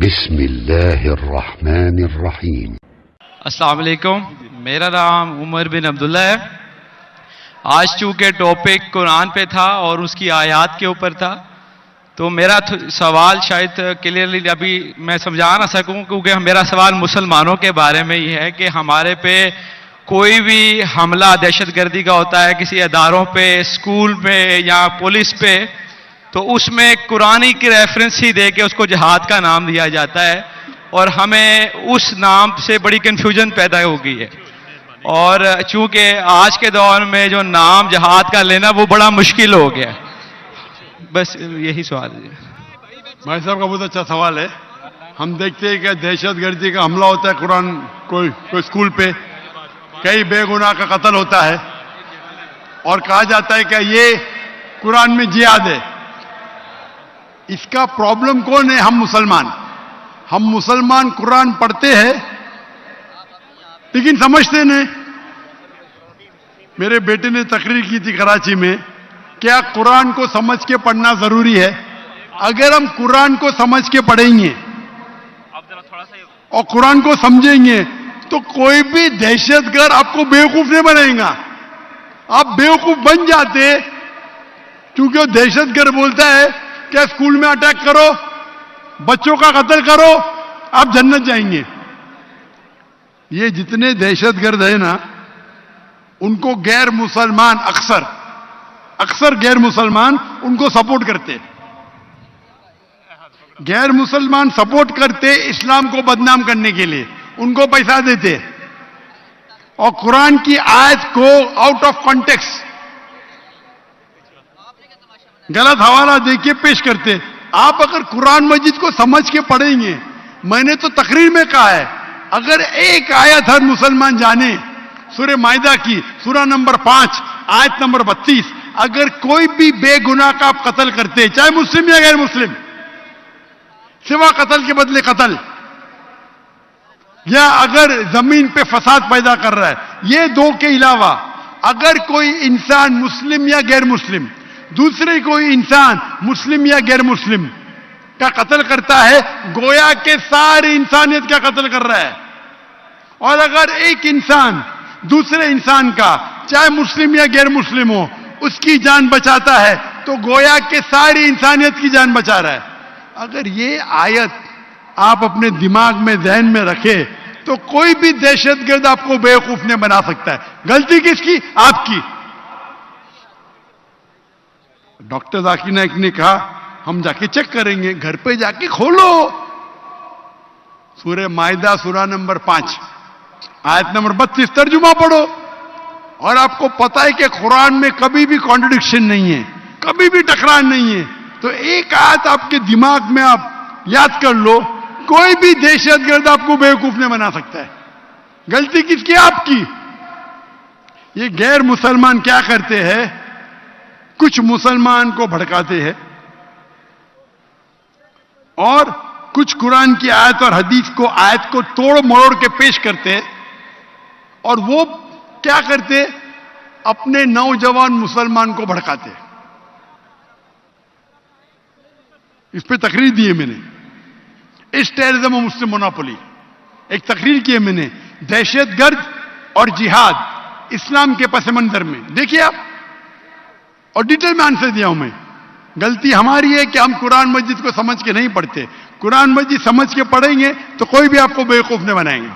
بسم اللہ الرحمن الرحیم۔ السلام علیکم، میرا نام عمر بن عبداللہ ہے۔ آج چونکہ ٹاپک قرآن پہ تھا اور اس کی آیات کے اوپر تھا، تو میرا سوال شاید کلیئرلی ابھی میں سمجھا نہ سکوں، کیونکہ میرا سوال مسلمانوں کے بارے میں ہی ہے کہ ہمارے پہ کوئی بھی حملہ دہشت گردی کا ہوتا ہے کسی اداروں پہ، اسکول پہ یا پولیس پہ، تو اس میں قرآنی کی ریفرنس ہی دے کے اس کو جہاد کا نام دیا جاتا ہے، اور ہمیں اس نام سے بڑی کنفیوژن پیدا ہو گئی ہے۔ اور چونکہ آج کے دور میں جو نام جہاد کا لینا وہ بڑا مشکل ہو گیا ہے۔ بس یہی سوال ہے۔ بھائی صاحب کا بہت اچھا سوال ہے۔ ہم دیکھتے ہیں کہ دہشت گردی کا حملہ ہوتا ہے قرآن کوئی اسکول پہ، کئی بے گناہ کا قتل ہوتا ہے، اور کہا جاتا ہے کہ یہ قرآن میں جہاد ہے۔ اس کا پرابلم کون ہے؟ ہم مسلمان قرآن پڑھتے ہیں لیکن سمجھتے نہیں۔ میرے بیٹے نے تقریر کی تھی کراچی میں، کیا قرآن کو سمجھ کے پڑھنا ضروری ہے؟ اگر ہم قرآن کو سمجھ کے پڑھیں گے اور قرآن کو سمجھیں گے تو کوئی بھی دہشت گرد آپ کو بیوقوف نہیں بنائے گا۔ آپ بیوقوف بن جاتے، کیونکہ وہ دہشت گرد بولتا ہے کہ اسکول میں اٹیک کرو، بچوں کا قتل کرو، آپ جنت جائیں گے۔ یہ جتنے دہشت گرد ہیں نا، ان کو غیر مسلمان اکثر غیر مسلمان ان کو سپورٹ کرتے، غیر مسلمان سپورٹ کرتے اسلام کو بدنام کرنے کے لیے، ان کو پیسہ دیتے اور قرآن کی آیت کو آؤٹ آف کانٹیکسٹ غلط حوالہ دے کے پیش کرتے۔ آپ اگر قرآن مجید کو سمجھ کے پڑھیں گے، میں نے تو تقریر میں کہا ہے، اگر ایک آیت ہر مسلمان جانے، سورہ مائدہ کی سورہ نمبر 5 آیت نمبر 32، اگر کوئی بھی بے گناہ کا آپ قتل کرتے، چاہے مسلم یا غیر مسلم، سوا قتل کے بدلے قتل، یا اگر زمین پہ فساد پیدا کر رہا ہے، یہ دو کے علاوہ اگر کوئی انسان مسلم یا غیر مسلم دوسرے کوئی انسان مسلم یا غیر مسلم کا قتل کرتا ہے، گویا کہ ساری انسانیت کا قتل کر رہا ہے۔ اور اگر ایک انسان دوسرے انسان کا، چاہے مسلم یا غیر مسلم ہو، اس کی جان بچاتا ہے تو گویا کہ ساری انسانیت کی جان بچا رہا ہے۔ اگر یہ آیت آپ اپنے دماغ میں ذہن میں رکھے تو کوئی بھی دہشت گرد آپ کو بیوقوف نہیں بنا سکتا ہے۔ غلطی کس کی؟ آپ کی۔ ڈاکٹر ذاکر نائک نے کہا ہم جا کے چیک کریں گے، گھر پہ جا کے کھولو سورہ مائدہ سورہ نمبر 5 آیت نمبر 32 ترجمہ پڑھو، اور آپ کو پتا ہے کہ قرآن میں کبھی بھی کانٹرڈکشن نہیں ہے، کبھی بھی ٹکرار نہیں ہے۔ تو ایک آیت آپ کے دماغ میں آپ یاد کر لو، کوئی بھی دہشت گرد آپ کو بیوقوف نہیں بنا سکتا ہے۔ غلطی کس کی؟ آپ کی۔ یہ غیر مسلمان کیا کرتے ہیں؟ کچھ مسلمان کو بھڑکاتے ہیں اور کچھ قرآن کی آیت اور حدیث کو آیت کو توڑ مروڑ کے پیش کرتے ہیں، اور وہ کیا کرتے؟ اپنے نوجوان مسلمان کو بھڑکاتے۔ اس پہ تقریر دی ہے میں نے، اس ٹیررزم اور مسلم مونوپولی، ایک تقریر کی ہے میں نے، دہشت گرد اور جہاد اسلام کے پس منظر میں۔ دیکھیے آپ، اور ڈیٹیل میں آنسر دیا ہوں میں۔ غلطی ہماری ہے کہ ہم قرآن مجید کو سمجھ کے نہیں پڑھتے۔ قرآن مجید سمجھ کے پڑھیں گے تو کوئی بھی آپ کو بیوقوف نہیں بنائیں گے۔